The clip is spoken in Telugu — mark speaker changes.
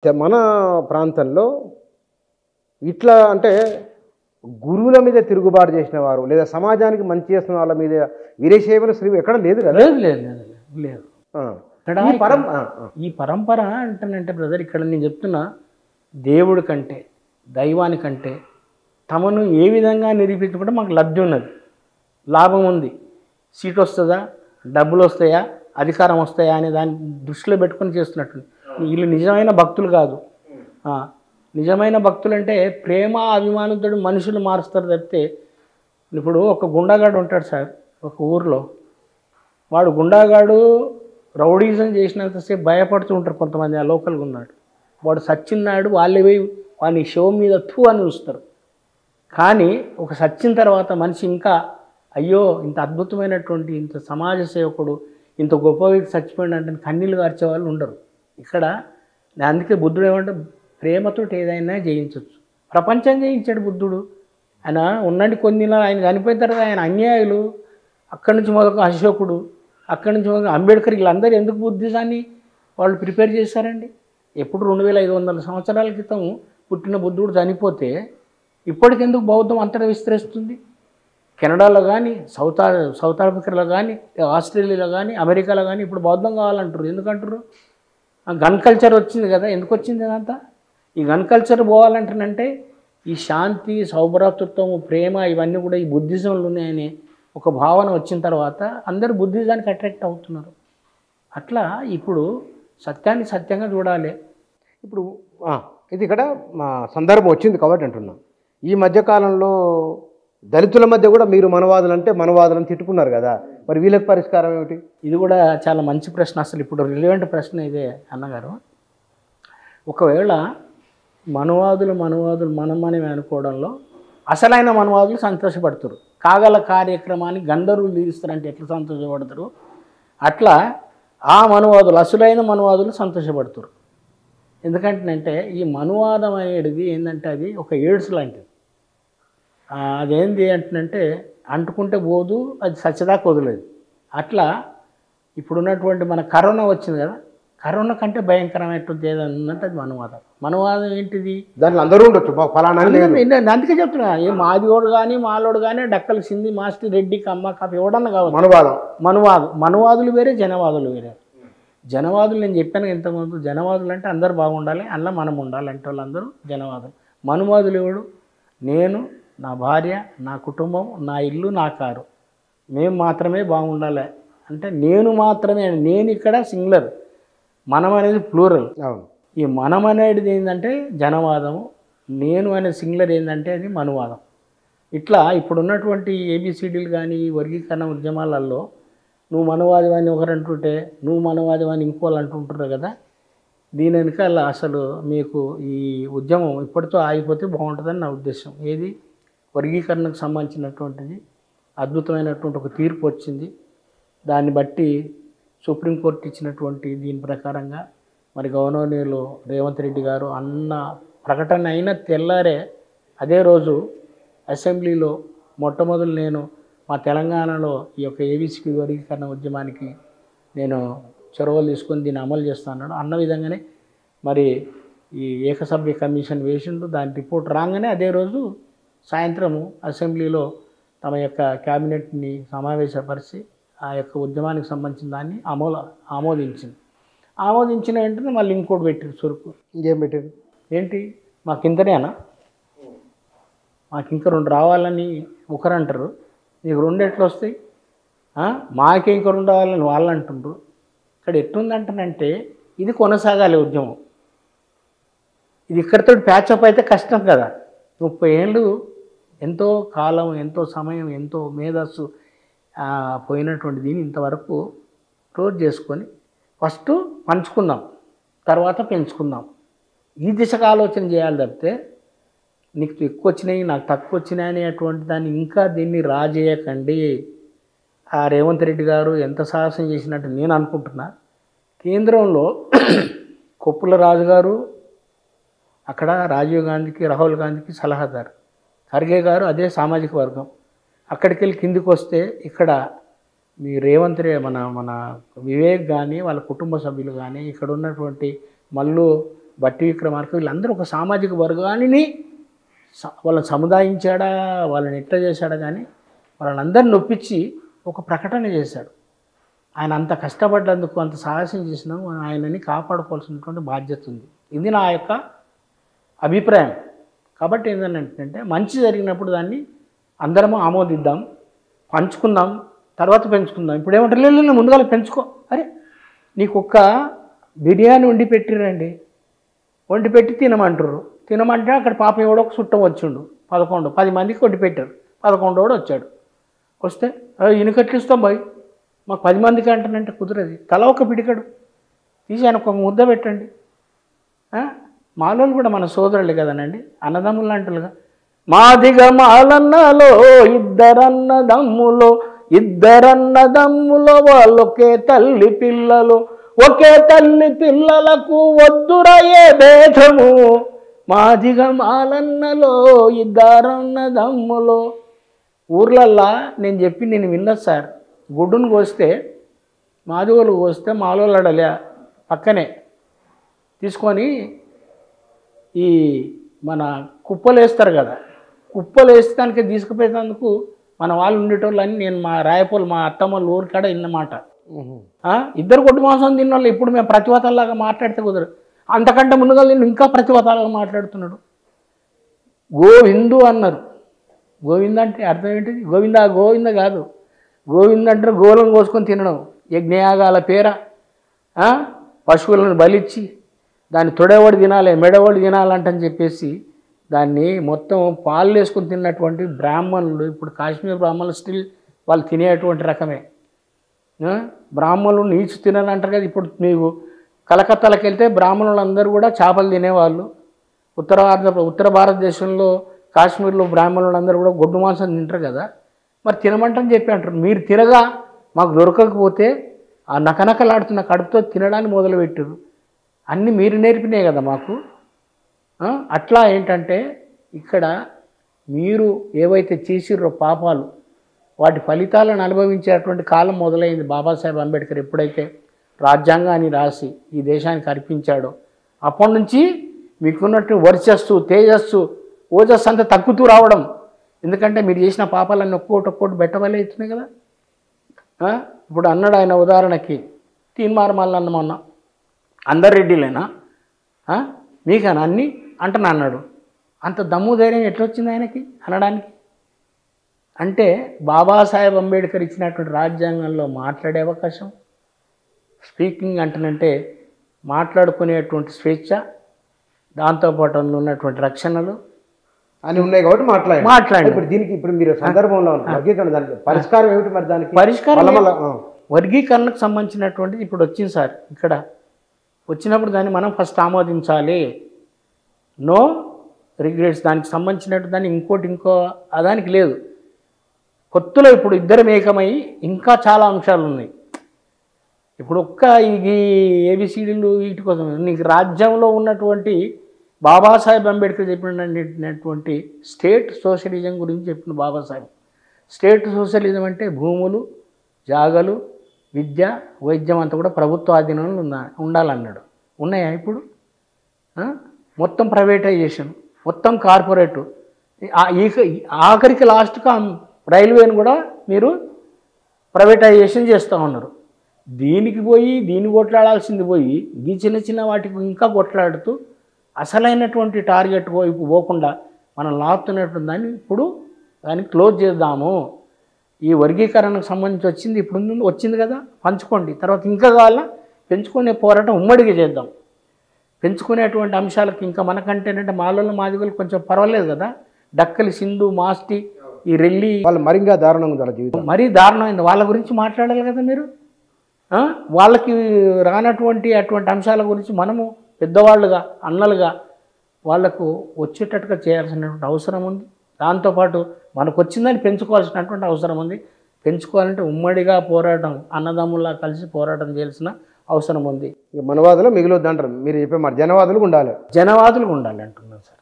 Speaker 1: మన ప్రాంతంలో ఇట్లా అంటే గురువుల మీద తిరుగుబాటు చేసిన వారు లేదా సమాజానికి మంచి చేస్తున్న వాళ్ళ మీద వీరేశైవ శ్రీ ఎక్కడ లేదు కదా.
Speaker 2: లేదు లేదు లేదు లేదు లేదు.
Speaker 1: ఆ.
Speaker 2: ఇక్కడ
Speaker 1: ఈ పరం
Speaker 2: ఈ పరంపర అంటానంటే బ్రదర్, ఇక్కడ నేను చెప్తున్నా, దేవుడి కంటే దైవానికంటే తమను ఏ విధంగా నిరూపించుకుంటే మాకు లబ్ధి ఉన్నది, లాభం ఉంది, సీట్ వస్తుందా, డబ్బులు వస్తాయా, అధికారం వస్తాయా అనే దాన్ని దృష్టిలో పెట్టుకొని చేస్తున్నట్టు. వీళ్ళు నిజమైన భక్తులు కాదు. నిజమైన భక్తులు అంటే ప్రేమ అభిమానంతో మనుషులు మారుస్తారు తప్పితే, ఇప్పుడు ఒక గుండాగాడు ఉంటాడు సార్ ఒక ఊరిలో, వాడు గుండాగాడు రౌడీజం చేసినంతసేపు భయపడుతూ ఉంటారు కొంతమంది, ఆ లోకల్గా ఉన్నాడు. వాడు సచ్చిన్నాడు వాళ్ళే పోయి వాని షో మీద థూ అని చూస్తారు. కానీ ఒక సచ్చిన తర్వాత మనిషి ఇంకా అయ్యో ఇంత అద్భుతమైనటువంటి ఇంత సమాజ సేవకుడు ఇంత గొప్ప వ్యక్తి చచ్చిపోయాడు అంటే కన్నీళ్ళు కార్చే వాళ్ళు ఉండరు ఇక్కడ. నేను అందుకే బుద్ధుడు ఏమంటే ప్రేమతో ఏదైనా జయించవచ్చు. ప్రపంచం జయించాడు బుద్ధుడు. ఆయన ఉన్నండి కొన్ని ఆయన చనిపోయిన తర్వాత ఆయన అన్యాయులు, అక్కడి నుంచి మొదలు అశోకుడు, అక్కడి నుంచి మొదలు అంబేద్కర్, వీళ్ళందరూ ఎందుకు బుద్ధిజాన్ని వాళ్ళు ప్రిపేర్ చేశారండి? ఎప్పుడు 2500 సంవత్సరాల క్రితం పుట్టిన బుద్ధుడు చనిపోతే ఇప్పటికెందుకు బౌద్ధం అంతటా విస్తరిస్తుంది? కెనడాలో కానీ సౌత్ ఆఫ్రికాలో కానీ ఆస్ట్రేలియాలో కానీ అమెరికాలో కానీ ఇప్పుడు బౌద్ధం కావాలంటారు. ఎందుకంటారు? గన్ కల్చర్ వచ్చింది కదా. ఎందుకు వచ్చింది అదంతా? ఈ గన్ కల్చర్ పోవాలంటానంటే ఈ శాంతి, సౌభ్రాతృత్వం, ప్రేమ ఇవన్నీ కూడా ఈ బుద్ధిజంలో ఉన్నాయని ఒక భావన వచ్చిన తర్వాత అందరూ బుద్ధిజానికి అట్రాక్ట్ అవుతున్నారు. అట్లా ఇప్పుడు సత్యాన్ని సత్యంగా చూడాలి.
Speaker 1: ఇప్పుడు ఇది ఇక్కడ మా సందర్భం వచ్చింది కాబట్టి అంటున్నాం. ఈ మధ్యకాలంలో దళితుల మధ్య కూడా మీరు మనవాదులు అంటే మనవాదులను తిట్టుకున్నారు కదా, మరి వీళ్ళకి పరిష్కారం ఏమిటి?
Speaker 2: ఇది కూడా చాలా మంచి ప్రశ్న. అసలు ఇప్పుడు రిలవెంట్ ప్రశ్న ఇదే అన్నగారు. ఒకవేళ మనవాదులు మనమని అనుకోవడంలో అసలైన మనవాదులు సంతోషపడతారు. కాగల కార్యక్రమాన్ని గంధర్వులు తీరుస్తారంటే ఎట్లా సంతోషపడతారు, అట్లా ఆ మనవాదులు అసలైన మనవాదులు సంతోషపడతారు. ఎందుకంటే ఈ మనువాదం అనేది ఏంటంటే అది ఒక ఎయిడ్స్ లాంటిది. అదేంటి అంటే అంటుకుంటే పోదు, అది సచ్చదాకా వదలేదు. అట్లా ఇప్పుడున్నటువంటి మన కరోనా వచ్చింది కదా, కరోనా కంటే భయంకరమైనటువంటి ఏదైనా ఉందంటే అది మనువాదం. మనువాదం ఏంటిది?
Speaker 1: దాంట్లో అందరూ ఉండొచ్చు, ఫలానా
Speaker 2: అందుకే చెప్తున్నా, ఏ మాదిగోడు కానీ మాలోడు కానీ డక్కలు సింధి మాస్టర్ రెడ్డి కమ్మ కాపీ ఎవడన్నా కావచ్చు. మనువాదులు వేరే, జనవాదులు వేరే. జనవాదులు నేను చెప్పాను ఇంతకుముందు, జనవాదులు అంటే అందరు బాగుండాలి, అందులో మనం ఉండాలి అంటే వాళ్ళందరూ జనవాదులు. మనువాదులు ఎవడు? నేను, నా భార్య, నా కుటుంబం, నా ఇల్లు, నా కారు, మేము మాత్రమే బాగుండాలి అంటే నేను మాత్రమే. నేను ఇక్కడ సింగులర్, మనం అనేది ప్లూరల్. ఈ మనం అనేది ఏంటంటే జనవాదము, నేను అనే సింగులర్ ఏంటంటే అది మనువాదం. ఇట్లా ఇప్పుడున్నటువంటి ఏబిసిడీలు కానీ వర్గీకరణ ఉద్యమాలలో నువ్వు మనవాదివాన్ని ఒకరు అంటుంటే నువ్వు మనవాదివాన్ని ఇంకోళ్ళు అంటుంటారు కదా. దీని వెనకాల అసలు మీకు ఈ ఉద్యమం ఇప్పటితో ఆగిపోతే బాగుంటుందని నా ఉద్దేశం. ఏది? వర్గీకరణకు సంబంధించినటువంటిది అద్భుతమైనటువంటి ఒక తీర్పు వచ్చింది. దాన్ని బట్టి సుప్రీంకోర్టు ఇచ్చినటువంటి దీని ప్రకారంగా మరి గవర్నర్లు రేవంత్ రెడ్డి గారు అన్న ప్రకటన అయిన తెల్లారే అదే రోజు అసెంబ్లీలో మొట్టమొదలు నేను మా తెలంగాణలో ఈ యొక్క ఏబిసిడి వర్గీకరణ ఉద్యమానికి నేను చొరవలు తీసుకొని దీన్ని అమలు చేస్తాను అన్న విధంగానే మరి ఈ ఏకసభ్య కమిషన్ వేసిండు. దాని రిపోర్ట్ రాగానే అదే రోజు సాయంత్రము అసెంబ్లీలో తమ యొక్క క్యాబినెట్ని సమావేశపరిచి ఆ యొక్క ఉద్యమానికి సంబంధించిన దాన్ని ఆమోదించిన వెంటనే మళ్ళీ ఇంకోటి పెట్టారు చురుకు.
Speaker 1: ఇంకేం పెట్టారు?
Speaker 2: ఏంటి? మాకు ఇంతనేనా, మాకు ఇంకా 2 రావాలని ఒకరు అంటారు, నీకు 2 ఎట్లా వస్తాయి, మాకే ఇంకా 2 రావాలని వాళ్ళు అంటుండ్రు. ఇక్కడ ఎట్లుందంటానంటే ఇది కొనసాగాలి ఉద్యమం. ఇది ఇక్కడితో ప్యాచప్ అయితే కష్టం కదా. 30 ఏళ్ళు ఎంతో కాలం, ఎంతో సమయం, ఎంతో మేధస్సు పోయినటువంటి దీన్ని ఇంతవరకు క్లోజ్ చేసుకొని ఫస్ట్ పంచుకుందాం, తర్వాత పెంచుకుందాం, ఈ దిశగా ఆలోచన చేయాలి తప్పితే నీకు ఎక్కువ వచ్చినాయి నాకు తక్కువ వచ్చినాయి అనేటువంటి దాన్ని ఇంకా దీన్ని రాజేయకండి. ఆ రేవంత్ రెడ్డి గారు ఎంత సాహసం చేసినట్టు నేను అనుకుంటున్నా. కేంద్రంలో కొప్పుల రాజు గారు, అక్కడ రాజీవ్ గాంధీకి, రాహుల్ గాంధీకి సలహాదారు, ఖర్గే గారు అదే సామాజిక వర్గం. అక్కడికి వెళ్ళి కిందికి వస్తే ఇక్కడ మీ రేవంత్ మన వివేక్ కానీ వాళ్ళ కుటుంబ సభ్యులు కానీ ఇక్కడ ఉన్నటువంటి బట్టి విక్రమార్క వీళ్ళందరూ ఒక సామాజిక వర్గాన్ని వాళ్ళని సముదాయించాడా, వాళ్ళని ఎట్లా చేశాడా కానీ వాళ్ళందరిని నొప్పించి ఒక ప్రకటన చేశాడు. ఆయన అంత కష్టపడ్డందుకు, అంత సాహసం చేసినా ఆయనని కాపాడుకోవాల్సినటువంటి బాధ్యత ఉంది. ఇది నా యొక్క అభిప్రాయం. కాబట్టి ఏంటంటే మంచి జరిగినప్పుడు దాన్ని అందరము ఆమోదిద్దాం, పంచుకుందాం, తర్వాత పెంచుకుందాం. ఇప్పుడు ఏమంటారు, లేదు ముందుగా పెంచుకో. అరే నీకు ఒక్క బిర్యానీ వండి పెట్టిరండి, వండి పెట్టి తినమంటారు. తినమంటే అక్కడ పాపం ఎవడో ఒక చుట్టం వచ్చిండు, 10 మందికి వండి పెట్టారు, 11 వచ్చాడు. వస్తే ఈయనకట్లిస్తాం బాయ్, మాకు 10 మందికి అంటానంటే కుదరదు. తల ఒక పిడికడు తీసి ఆయన ఒక ముద్ద పెట్టండి. మాలోళ్ళు కూడా మన సోదరులే కదనండి, అన్నదమ్ములు అంటారుగా. మాదిగ మాలన్నలో ఇద్దరన్నదమ్ములో వాళ్ళొకే తల్లి పిల్లలు, ఒకే తల్లి పిల్లలకు వద్దురయ్యే భేదము. మాదిగ మాలన్నలో ఇద్దరన్నదమ్ములో. ఊర్లల్లా నేను విన్నా సార్, గుడ్డును కోస్తే మాదిగోళ్ళు కోస్తే మాలోళ్ళు అడలే పక్కనే తీసుకొని ఈ మన కుప్పలు వేస్తారు కదా, కుప్పలు వేస్తానికి తీసుకుపోయేందుకు మన వాళ్ళు ఉండేటోళ్ళని నేను మా రాయపోలు మా అత్తమ్మల ఊరు కాడ విన్నమాట. ఇద్దరు కొట్టు మాంసం తిన్నోళ్ళు ఇప్పుడు మేము ప్రతివతాల్లాగా మాట్లాడితే కుదరదు. అంతకంటే ముందుగా నేను ఇంకా ప్రతివతాలుగా మాట్లాడుతున్నాడు. గోవిందు అన్నారు. గోవింద అంటే అర్థం ఏంటిది? గోవింద కాదు. గోవింద అంటే గోలను కోసుకొని తినడం, యజ్ఞయాగాల పేర పశువులను బలిచ్చి దాన్ని తొడేవాడు తినాలి, మెడవాడు తినాలంటని చెప్పేసి దాన్ని మొత్తం పాలు వేసుకొని తిన్నటువంటి బ్రాహ్మణులు, ఇప్పుడు కాశ్మీర్ బ్రాహ్మణులు స్టిల్ వాళ్ళు తినేటువంటి రకమే. బ్రాహ్మణులు నీచు తినాలంటారు కదా. ఇప్పుడు మీకు కలకత్తాలకు వెళ్తే బ్రాహ్మణులు అందరూ కూడా చేపలు తినేవాళ్ళు. ఉత్తర భారతదేశంలో కాశ్మీర్లో బ్రాహ్మణులు అందరూ కూడా గొడ్డు మాంసం తింటారు కదా. మరి తినమంటని చెప్పి అంటారు. మీరు తినగా మాకు దొరకకపోతే ఆ నకనకలాడుతున్న కడుపుతో తినడానికి మొదలుపెట్టారు. అన్నీ మీరు నేర్పినాయి కదా మాకు. అట్లా ఏంటంటే ఇక్కడ మీరు ఏవైతే చేసిర్రో పాపాలు, వాటి ఫలితాలను అనుభవించేటువంటి కాలం మొదలైంది. బాబాసాహెబ్ అంబేద్కర్ ఎప్పుడైతే రాజ్యాంగాన్ని రాసి ఈ దేశానికి అర్పించాడో అప్పటి నుంచి మీకున్నట్టు వర్చస్సు, తేజస్సు, ఓజస్సు అంతా తగ్గుతూ రావడం. ఎందుకంటే మీరు చేసిన పాపాలన్నీ ఒక్కోటి బెట్టవలే అవుతున్నాయి కదా. ఇప్పుడు అన్నాడు ఆయన ఉదాహరణకి, తీన్మార్ మల్లన్న మొన్న అందరు రెడ్డిలేనా మీకన్నా అన్నీ అంటనా అన్నాడు. అంత దమ్ము ధైర్యం ఎట్లొచ్చింది ఆయనకి అనడానికి? అంటే బాబాసాహెబ్ అంబేద్కర్ ఇచ్చినటువంటి రాజ్యాంగంలో మాట్లాడే అవకాశం, స్పీకింగ్ అంటనంటే మాట్లాడుకునేటువంటి స్వేచ్ఛ, దాంతోపాటు ఉన్నటువంటి రక్షణలు
Speaker 1: అని ఉన్నాయి కాబట్టి మాట్లాడి. ఇప్పుడు దీనికి ఇప్పుడు మీరు సందర్భంలో వర్గీకరణ దానికి పరిష్కారం ఏమిటి? మరి దానికి
Speaker 2: వర్గీకరణకు సంబంధించినటువంటిది ఇప్పుడు వచ్చింది సార్. ఇక్కడ వచ్చినప్పుడు దాన్ని మనం ఫస్ట్ ఆమోదించాలి. No regrets. దానికి సంబంధించినట్టు దాన్ని ఇంకో దానికి లేదు. కొత్తలో ఇప్పుడు ఇద్దరం ఏకమై ఇంకా చాలా అంశాలు ఉన్నాయి. ఇప్పుడు ఈ ఏబిసిడీలు వీటి కోసం నీకు రాజ్యంలో ఉన్నటువంటి బాబాసాహెబ్ అంబేద్కర్ చెప్పినటువంటి స్టేట్ సోషలిజం గురించి చెప్పిన బాబాసాహెబ్. స్టేట్ సోషలిజం అంటే భూములు, జాగలు, విద్య, వైద్యం అంతా కూడా ప్రభుత్వ ఆధీనంలో ఉండాలన్నాడు. ఉన్నాయా ఇప్పుడు? మొత్తం ప్రైవేటైజేషన్, మొత్తం కార్పొరేటు, ఆఖరికి లాస్ట్గా రైల్వేని కూడా మీరు ప్రైవేటైజేషన్ చేస్తూ ఉన్నారు. దీన్ని కొట్లాడాల్సింది పోయి ఈ చిన్న వాటికి ఇంకా కొట్లాడుతూ అసలైనటువంటి టార్గెట్ వైపు పోకుండా మనం లాగుతున్నటువంటి దాన్ని ఇప్పుడు దాన్ని క్లోజ్ చేద్దాము. ఈ వర్గీకరణకు సంబంధించి వచ్చింది కదా, పంచుకోండి. తర్వాత ఇంకా కావాలా పెంచుకునే పోరాటం ఉమ్మడిగా చేద్దాం. పెంచుకునేటువంటి అంశాలకు ఇంకా మనకంటేనంటే మాదిగలు కొంచెం పర్వాలేదు కదా. డక్కలి, సింధు, మాస్టి, ఈ రెల్లి
Speaker 1: వాళ్ళు మరింగా దారుణంగా ఉండాలి జీవితం,
Speaker 2: మరీ దారుణమైంది. వాళ్ళ గురించి మాట్లాడాలి కదా మీరు. వాళ్ళకి రానటువంటి అటువంటి అంశాల గురించి మనము పెద్దవాళ్ళుగా, అన్నలుగా వాళ్లకు వచ్చేటట్టుగా చేయాల్సినటువంటి అవసరం ఉంది. దాంతోపాటు మనకు వచ్చిందని పెంచుకోవాల్సినటువంటి అవసరం ఉంది. పెంచుకోవాలంటే ఉమ్మడిగా పోరాటం, అన్నదమ్ముల్లా కలిసి పోరాటం చేయాల్సిన అవసరం ఉంది.
Speaker 1: మనవాదులు మిగిలొద్దు అంటారు మీరు చెప్పే మాట. జనవాదులు ఉండాలి
Speaker 2: అంటున్నాను సార్.